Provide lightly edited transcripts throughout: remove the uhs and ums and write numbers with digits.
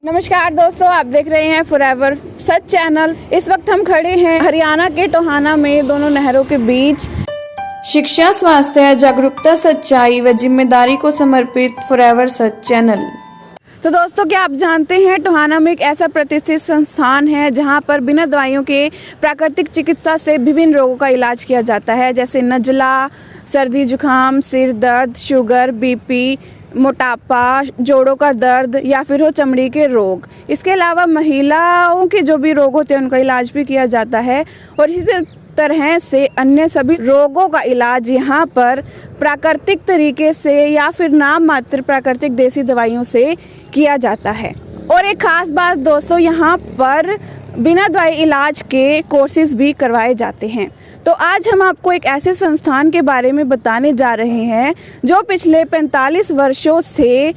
नमस्कार दोस्तों, आप देख रहे हैं फॉरएवर सच चैनल। इस वक्त हम खड़े हैं हरियाणा के टोहाना में, दोनों नहरों के बीच। शिक्षा, स्वास्थ्य, जागरूकता, सच्चाई व जिम्मेदारी को समर्पित फॉरएवर सच चैनल। तो दोस्तों, क्या आप जानते हैं टोहाना में एक ऐसा प्रतिष्ठित संस्थान है जहां पर बिना दवाइयों के प्राकृतिक चिकित्सा से विभिन्न रोगों का इलाज किया जाता है, जैसे नज़ला, सर्दी जुकाम, सिर दर्द, शुगर, बीपी, मोटापा, जोड़ों का दर्द या फिर हो चमड़ी के रोग। इसके अलावा महिलाओं के जो भी रोग होते हैं उनका इलाज भी किया जाता है और इसी तरह से अन्य सभी रोगों का इलाज यहाँ पर प्राकृतिक तरीके से या फिर नाम मात्र प्राकृतिक देसी दवाइयों से किया जाता है। और एक खास बात दोस्तों, यहाँ पर बिना दवाई इलाज के कोर्सेज भी करवाए जाते हैं। तो आज हम आपको एक ऐसे संस्थान के बारे में बताने जा रहे हैं जो पिछले 45 वर्षों से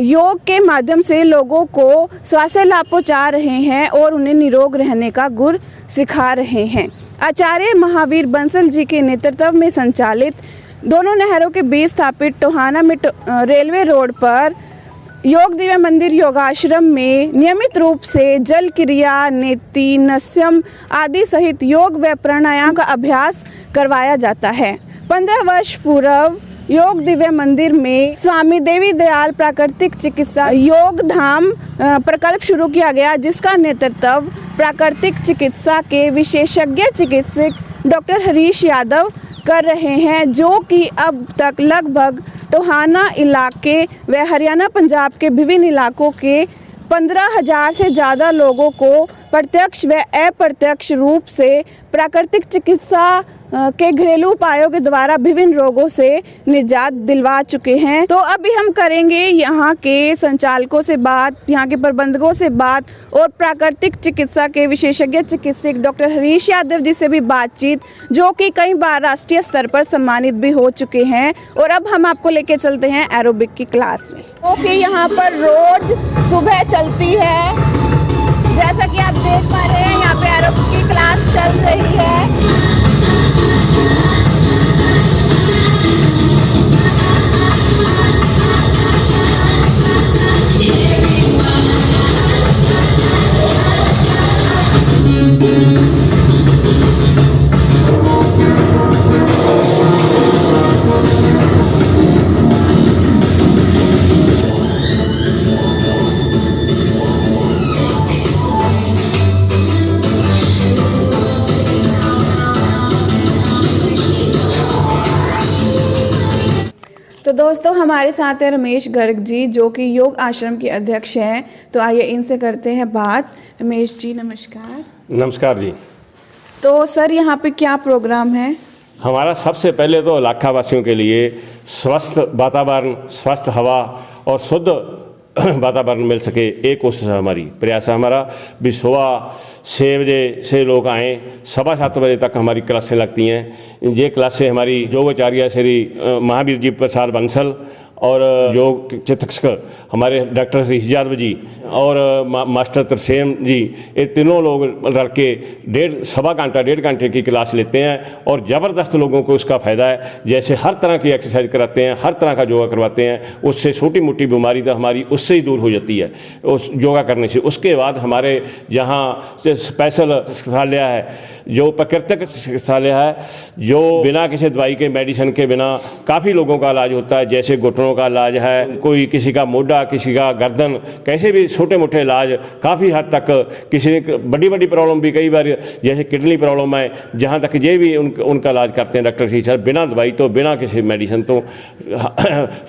योग के माध्यम से लोगों को स्वास्थ्य लाभ पहुँचा रहे हैं और उन्हें निरोग रहने का गुर सिखा रहे हैं। आचार्य महावीर बंसल जी के नेतृत्व में संचालित दोनों नहरों के बीच स्थापित टोहाना में रेलवे रोड पर योग दिव्य मंदिर योगाश्रम में नियमित रूप से जल क्रिया, नेति, नस्यम आदि सहित योग व प्राणायाम का अभ्यास करवाया जाता है। 15 वर्ष पूर्व योग दिव्य मंदिर में स्वामी देवी दयाल प्राकृतिक चिकित्सा योग धाम प्रकल्प शुरू किया गया, जिसका नेतृत्व प्राकृतिक चिकित्सा के विशेषज्ञ चिकित्सक डॉक्टर हरीश यादव कर रहे हैं, जो कि अब तक लगभग टोहाना इलाके व हरियाणा पंजाब के विभिन्न इलाकों के 15,000 से ज़्यादा लोगों को प्रत्यक्ष व अप्रत्यक्ष रूप से प्राकृतिक चिकित्सा के घरेलू उपायों के द्वारा विभिन्न रोगों से निजात दिलवा चुके हैं। तो अभी हम करेंगे यहाँ के संचालकों से बात, यहाँ के प्रबंधकों से बात और प्राकृतिक चिकित्सा के विशेषज्ञ चिकित्सक डॉक्टर हरीश यादव जी से भी बातचीत, जो कि कई बार राष्ट्रीय स्तर पर सम्मानित भी हो चुके हैं। और अब हम आपको लेके चलते हैं एरोबिक की क्लास में, जो कि यहाँ पर रोज सुबह चलती है। जैसा कि आप देख पा रहे हैं, यहाँ पे एरोबिक की क्लास चल रही है। तो दोस्तों, हमारे साथ है रमेश गर्ग जी, जो कि योग आश्रम के अध्यक्ष हैं। तो आइए इनसे करते हैं बात। रमेश जी नमस्कार। नमस्कार जी। तो सर, यहाँ पे क्या प्रोग्राम है? हमारा सबसे पहले तो इलाका वासियों के लिए स्वस्थ वातावरण, स्वस्थ हवा और शुद्ध वातावरण मिल सके, एक कोशिश है हमारी, प्रयास है हमारा। भी सुबह 6 बजे से लोग आएँ, 7:15 बजे तक हमारी क्लासें लगती हैं। ये क्लासें हमारी योगाचार्य श्री महावीर जी प्रसाद बंसल और योग चिकित्सक हमारे डॉक्टर हरीश यादव जी और मास्टर तरसेम जी, ये तीनों लोग लड़के डेढ़ घंटे की क्लास लेते हैं और ज़बरदस्त लोगों को उसका फ़ायदा है। जैसे हर तरह की एक्सरसाइज कराते हैं, हर तरह का योगा करवाते हैं, उससे छोटी मोटी बीमारी तो हमारी उससे ही दूर हो जाती है उस योगा करने से। उसके बाद हमारे यहाँ स्पेशल चिकित्सालय है, जो प्राकृतिक चिकित्सालय है, जो बिना किसी दवाई के, मेडिसिन के बिना काफ़ी लोगों का इलाज होता है। जैसे घुटनों का इलाज है, कोई किसी का मोढा, किसी का गर्दन, कैसे भी छोटे मोटे इलाज काफ़ी हद तक, किसी ने बड़ी बड़ी प्रॉब्लम भी कई बार जैसे किडनी प्रॉब्लम है, जहाँ तक ये भी उनका इलाज करते हैं डॉक्टर जी सर, बिना दवाई तो, बिना किसी मेडिसिन तो।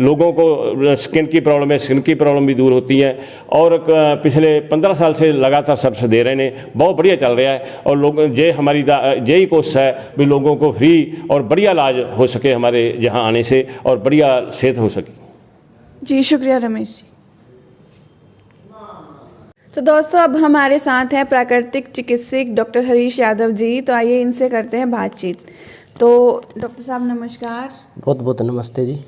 लोगों को स्किन की प्रॉब्लम है, स्किन की प्रॉब्लम भी दूर होती है। और पिछले 15 साल से लगातार सर्विस दे रहे हैं, बहुत बढ़िया चल रहा है। और लोग ये हमारी यही कोशिश है भी लोगों को फ्री और बढ़िया इलाज हो सके हमारे यहाँ आने से, और बढ़िया सेहत हो सके। जी शुक्रिया रमेश जी। तो दोस्तों, अब हमारे साथ हैं प्राकृतिक चिकित्सक डॉक्टर हरीश यादव जी। तो आइए इनसे करते हैं बातचीत। तो डॉक्टर साहब नमस्कार। बहुत बहुत नमस्ते जी।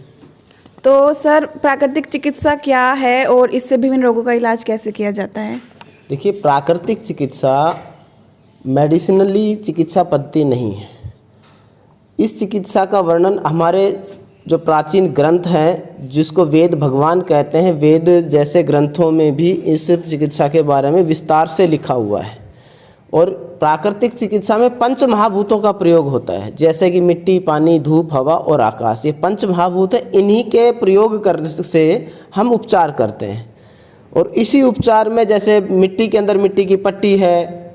तो सर, प्राकृतिक चिकित्सा क्या है और इससे विभिन्न रोगों का इलाज कैसे किया जाता है? देखिए, प्राकृतिक चिकित्सा मेडिसिनली चिकित्सा पद्धति नहीं है। इस चिकित्सा का वर्णन हमारे जो प्राचीन ग्रंथ हैं, जिसको वेद भगवान कहते हैं, वेद जैसे ग्रंथों में भी इस चिकित्सा के बारे में विस्तार से लिखा हुआ है। और प्राकृतिक चिकित्सा में पंच महाभूतों का प्रयोग होता है, जैसे कि मिट्टी, पानी, धूप, हवा और आकाश। ये पंच महाभूत है, इन्हीं के प्रयोग करने से हम उपचार करते हैं। और इसी उपचार में जैसे मिट्टी के अंदर मिट्टी की पट्टी है,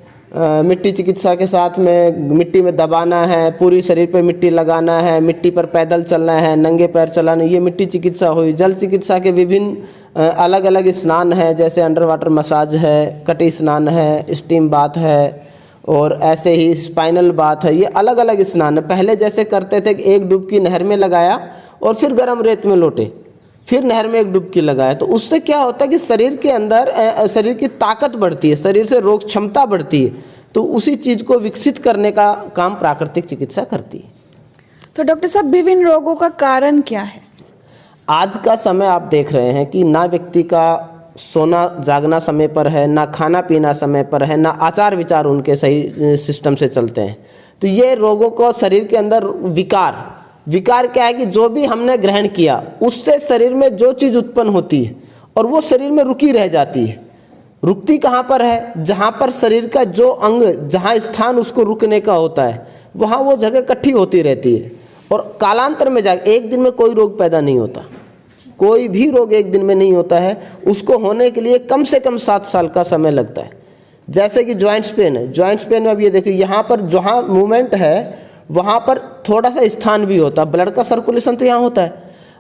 मिट्टी चिकित्सा के साथ में मिट्टी में दबाना है, पूरी शरीर पे मिट्टी लगाना है, मिट्टी पर पैदल चलना है, नंगे पैर चलाना, ये मिट्टी चिकित्सा हुई। जल चिकित्सा के विभिन्न अलग अलग स्नान हैं, जैसे अंडर वाटर मसाज है, कटी स्नान है, स्टीम बाथ है, और ऐसे ही स्पाइनल बाथ है। ये अलग अलग स्नान है। पहले जैसे करते थे कि एक डुबकी नहर में लगाया और फिर गर्म रेत में लौटे, फिर नहर में एक डुबकी लगाया, तो उससे क्या होता है कि शरीर के अंदर शरीर की ताकत बढ़ती है, शरीर से रोग क्षमता बढ़ती है। तो उसी चीज़ को विकसित करने का काम प्राकृतिक चिकित्सा करती है। तो डॉक्टर साहब, विभिन्न रोगों का कारण क्या है? आज का समय आप देख रहे हैं कि ना व्यक्ति का सोना जागना समय पर है, ना खाना पीना समय पर है, ना आचार विचार उनके सही सिस्टम से चलते हैं। तो ये रोगों को शरीर के अंदर विकार क्या है कि जो भी हमने ग्रहण किया उससे शरीर में जो चीज़ उत्पन्न होती है और वो शरीर में रुकी रह जाती है। रुकती कहाँ पर है? जहाँ पर शरीर का जो अंग, जहाँ स्थान उसको रुकने का होता है, वहाँ वो जगह इकट्ठी होती रहती है। और कालांतर में एक दिन में कोई रोग पैदा नहीं होता, कोई भी रोग एक दिन में नहीं होता है। उसको होने के लिए कम से कम 7 साल का समय लगता है। जैसे कि जॉइंट्स पेन है, जॉइंट्स पेन में अब ये देखिए, यहाँ पर जहाँ मूवमेंट है वहाँ पर थोड़ा सा स्थान भी होता है। ब्लड का सर्कुलेशन तो यहाँ होता है,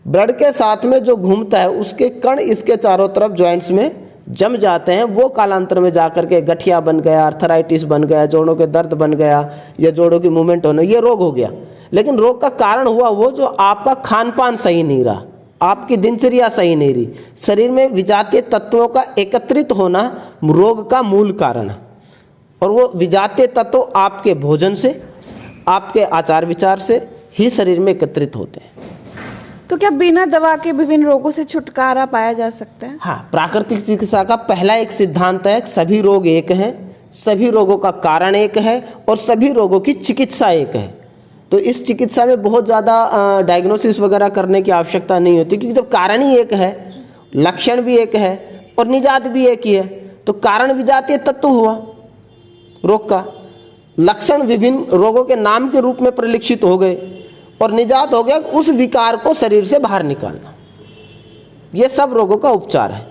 ब्लड के साथ में जो घूमता है उसके कण इसके चारों तरफ जॉइंट्स में जम जाते हैं। वो कालांतर में जाकर के गठिया बन गया, आर्थराइटिस बन गया, जोड़ों के दर्द बन गया, या जोड़ों की मूवमेंट होना, ये रोग हो गया। लेकिन रोग का कारण हुआ वो जो आपका खान पान सही नहीं रहा, आपकी दिनचर्या सही नहीं रही। शरीर में विजातीय तत्वों का एकत्रित होना रोग का मूल कारण है। और वो विजातीय तत्व आपके भोजन से, आपके आचार विचार से ही शरीर में एकत्रित होते हैं। तो क्या बिना दवा के विभिन्न रोगों से छुटकारा पाया जा सकता है? हाँ, प्राकृतिक चिकित्सा का पहला एक सिद्धांत है, सभी रोग एक हैं, सभी रोगों का कारण एक है और सभी रोगों की चिकित्सा एक है। तो इस चिकित्सा में बहुत ज़्यादा डायग्नोसिस वगैरह करने की आवश्यकता नहीं होती, क्योंकि जब कारण ही एक है, लक्षण भी एक है और निजात भी एक ही है, तो कारण विजातीय तत्व हुआ रोग का, लक्षण विभिन्न रोगों के नाम के रूप में परिलक्षित हो गए, और निजात हो गया उस विकार को शरीर से बाहर निकालना। ये सब रोगों का उपचार है।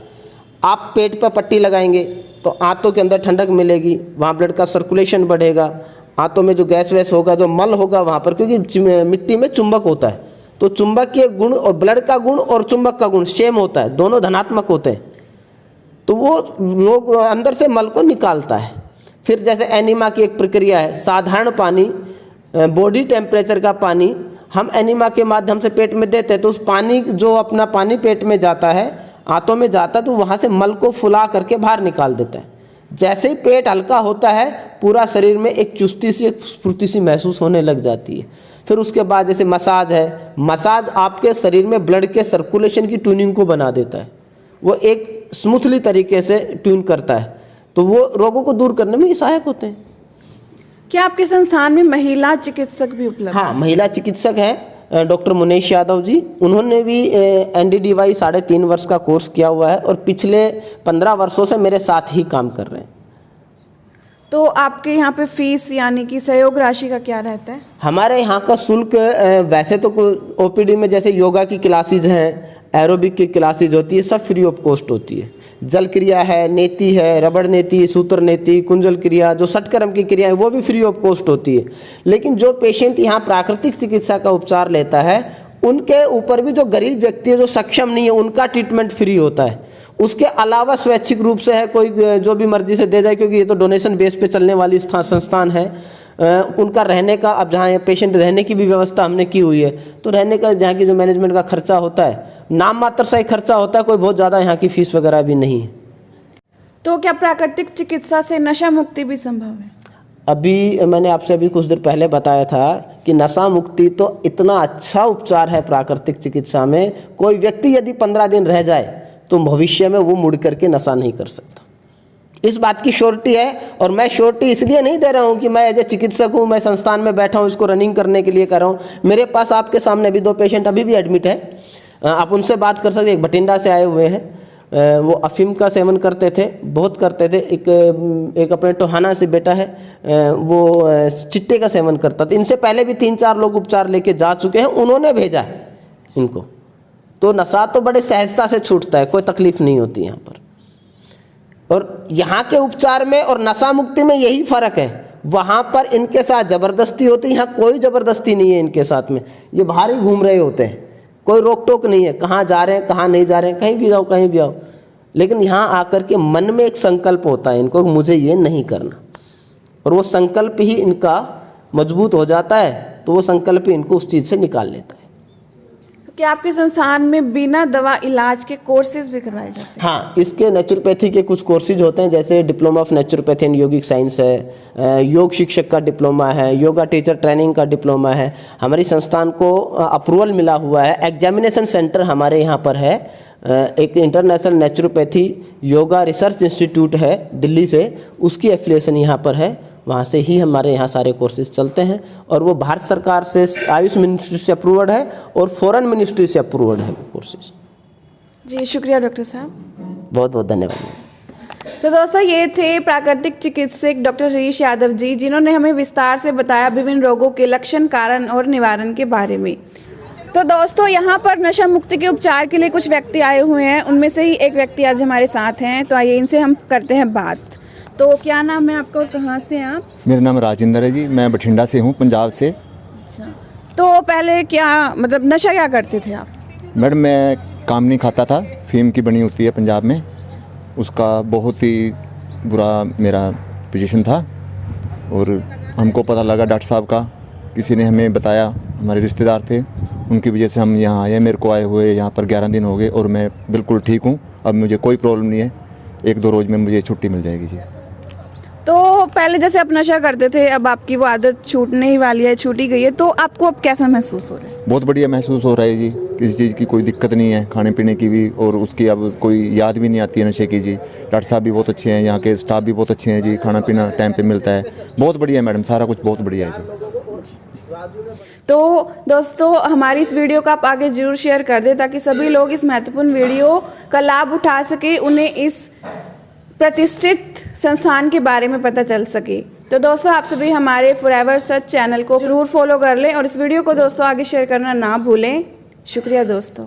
आप पेट पर पट्टी लगाएंगे तो आंतों के अंदर ठंडक मिलेगी, वहाँ ब्लड का सर्कुलेशन बढ़ेगा, आंतों में जो गैस वैस होगा, जो मल होगा वहाँ पर, क्योंकि मिट्टी में चुंबक होता है, तो चुंबकीय गुण और ब्लड का गुण और चुंबक का गुण सेम होता है, दोनों धनात्मक होते हैं। तो वो रोग अंदर से मल को निकालता है। फिर जैसे एनीमा की एक प्रक्रिया है, साधारण पानी, बॉडी टेम्परेचर का पानी हम एनीमा के माध्यम से पेट में देते हैं, तो उस पानी, जो अपना पानी पेट में जाता है, आंतों में जाता है, तो वहाँ से मल को फुला करके बाहर निकाल देता है। जैसे ही पेट हल्का होता है, पूरा शरीर में एक चुस्ती सी, एक स्फूर्ति सी महसूस होने लग जाती है। फिर उसके बाद जैसे मसाज है, मसाज आपके शरीर में ब्लड के सर्कुलेशन की ट्यूनिंग को बना देता है, वो एक स्मूथली तरीके से ट्यून करता है, तो वो रोगों को दूर करने में सहायक होते हैं। क्या आपके संस्थान में महिला चिकित्सक भी उपलब्ध? हाँ, महिला चिकित्सक है डॉक्टर मुनेश यादव जी। उन्होंने भी NDDY 3.5 वर्ष का कोर्स किया हुआ है और पिछले 15 वर्षों से मेरे साथ ही काम कर रहे हैं। तो आपके यहाँ पे फीस यानी कि सहयोग राशि का क्या रहता है? हमारे यहाँ का शुल्क वैसे तो OPD में जैसे योगा की क्लासेज हैं, एरोबिक की क्लासेज होती है, सब फ्री ऑफ कॉस्ट होती है। जल क्रिया है, नेति है, रबड़ नेति, सूत्र नेति, कुंजल क्रिया, जो षटकर्म की क्रिया है, वो भी फ्री ऑफ कॉस्ट होती है। लेकिन जो पेशेंट यहाँ प्राकृतिक चिकित्सा का उपचार लेता है, उनके ऊपर भी जो गरीब व्यक्ति है, जो सक्षम नहीं है, उनका ट्रीटमेंट फ्री होता है। उसके अलावा स्वैच्छिक रूप से है, कोई जो भी मर्जी से दे जाए, क्योंकि ये तो डोनेशन बेस पे चलने वाली संस्थान है। उनका रहने का, अब जहाँ पेशेंट रहने की भी व्यवस्था हमने की हुई है, तो रहने का जहाँ की जो मैनेजमेंट का खर्चा होता है, नाम मात्र सा ही खर्चा होता है, कोई बहुत ज़्यादा यहाँ की फीस वगैरह भी नहीं है। तो क्या प्राकृतिक चिकित्सा से नशा मुक्ति भी संभव है? अभी मैंने आपसे अभी कुछ देर पहले बताया था कि नशा मुक्ति तो इतना अच्छा उपचार है प्राकृतिक चिकित्सा में, कोई व्यक्ति यदि 15 दिन रह जाए तो भविष्य में वो मुड़ करके नशा नहीं कर सकता। इस बात की श्योरिटी है। और मैं श्योरिटी इसलिए नहीं दे रहा हूँ कि मैं एज ए चिकित्सक हूँ, मैं संस्थान में बैठा हूँ, इसको रनिंग करने के लिए कर रहा हूँ। मेरे पास आपके सामने अभी 2 पेशेंट अभी भी एडमिट है, आप उनसे बात कर सकते हैं। एक बठिंडा से आए हुए हैं, वो अफीम का सेवन करते थे, बहुत करते थे। एक अपने टोहाना से बेटा है, वो चिट्टे का सेवन करता था। इनसे पहले भी 3-4 लोग उपचार लेके जा चुके हैं, उन्होंने भेजा है इनको। तो नशा तो बड़े सहजता से छूटता है, कोई तकलीफ नहीं होती यहाँ पर। और यहाँ के उपचार में और नशा मुक्ति में यही फ़र्क है। वहाँ पर इनके साथ ज़बरदस्ती होती है, यहाँ कोई ज़बरदस्ती नहीं है इनके साथ में। ये बाहर ही घूम रहे होते हैं, कोई रोक टोक नहीं है, कहाँ जा रहे हैं कहाँ नहीं जा रहे हैं, कहीं भी जाओ कहीं भी आओ। लेकिन यहाँ आकर के मन में एक संकल्प होता है इनको, मुझे ये नहीं करना, और वो संकल्प ही इनका मजबूत हो जाता है, तो वो संकल्प ही इनको उस चीज़ से निकाल लेता है। क्या आपके संस्थान में बिना दवा इलाज के कोर्सेज भी करवाए जाते हैं? हाँ, इसके नेचुरोपैथी के कुछ कोर्सेज होते हैं, जैसे diploma of naturopathy and yogic science है, योग शिक्षक का डिप्लोमा है, योगा टीचर ट्रेनिंग का डिप्लोमा है। हमारी संस्थान को अप्रूवल मिला हुआ है। एग्जामिनेशन सेंटर हमारे यहाँ पर है, एक international naturopathy yoga research institute है दिल्ली से, उसकी एफिलिएशन यहाँ पर है। वहाँ से ही हमारे यहाँ सारे कोर्सेज चलते हैं, और वो भारत सरकार से आयुष मिनिस्ट्री से अप्रूव्ड है और फॉरेन मिनिस्ट्री से अप्रूव्ड है कोर्सेज। जी शुक्रिया डॉक्टर साहब, बहुत बहुत धन्यवाद। तो दोस्तों ये थे प्राकृतिक चिकित्सक डॉक्टर हरीश यादव जी, जिन्होंने हमें विस्तार से बताया विभिन्न रोगों के लक्षण, कारण और निवारण के बारे में। तो दोस्तों यहाँ पर नशा मुक्ति के उपचार के लिए कुछ व्यक्ति आए हुए हैं, उनमें से ही एक व्यक्ति आज हमारे साथ हैं। तो आइए इनसे हम करते हैं बात। तो क्या नाम है आपका और कहाँ से हैं आप? मेरा नाम राजेंद्र है जी, मैं बठिंडा से हूँ, पंजाब से। अच्छा, तो पहले क्या मतलब नशा क्या करते थे आप? मैडम मैं काम नहीं खाता था, फीम की बनी होती है पंजाब में, उसका बहुत ही बुरा मेरा पोजीशन था। और हमको पता लगा डॉक्टर साहब का, किसी ने हमें बताया, हमारे रिश्तेदार थे, उनकी वजह से हम यहाँ आए। मेरे को आए हुए यहाँ पर 11 दिन हो गए और मैं बिल्कुल ठीक हूँ। अब मुझे कोई प्रॉब्लम नहीं है, 1-2 रोज़ में मुझे छुट्टी मिल जाएगी जी। तो पहले जैसे आप नशा करते थे, अब आपकी वो आदत छूटने ही वाली है, छूटी गई है, तो आपको अब कैसा महसूस हो रहा है? बहुत बढ़िया महसूस हो रहा है जी, किसी चीज़ की कोई दिक्कत नहीं है, खाने पीने की भी, और उसकी अब कोई याद भी नहीं आती है नशे की जी। डॉक्टर साहब भी बहुत अच्छे हैं, यहाँ के स्टाफ भी बहुत अच्छे हैं जी, खाना पीना टाइम पे मिलता है, बहुत बढ़िया है मैडम, सारा कुछ बहुत बढ़िया है जी। तो दोस्तों हमारी इस वीडियो को आप आगे जरूर शेयर कर दें, ताकि सभी लोग इस महत्वपूर्ण वीडियो का लाभ उठा सके, उन्हें इस प्रतिष्ठित संस्थान के बारे में पता चल सके। तो दोस्तों आप सभी हमारे फॉरएवर सच चैनल को जरूर फॉलो कर लें, और इस वीडियो को दोस्तों आगे शेयर करना ना भूलें। शुक्रिया दोस्तों।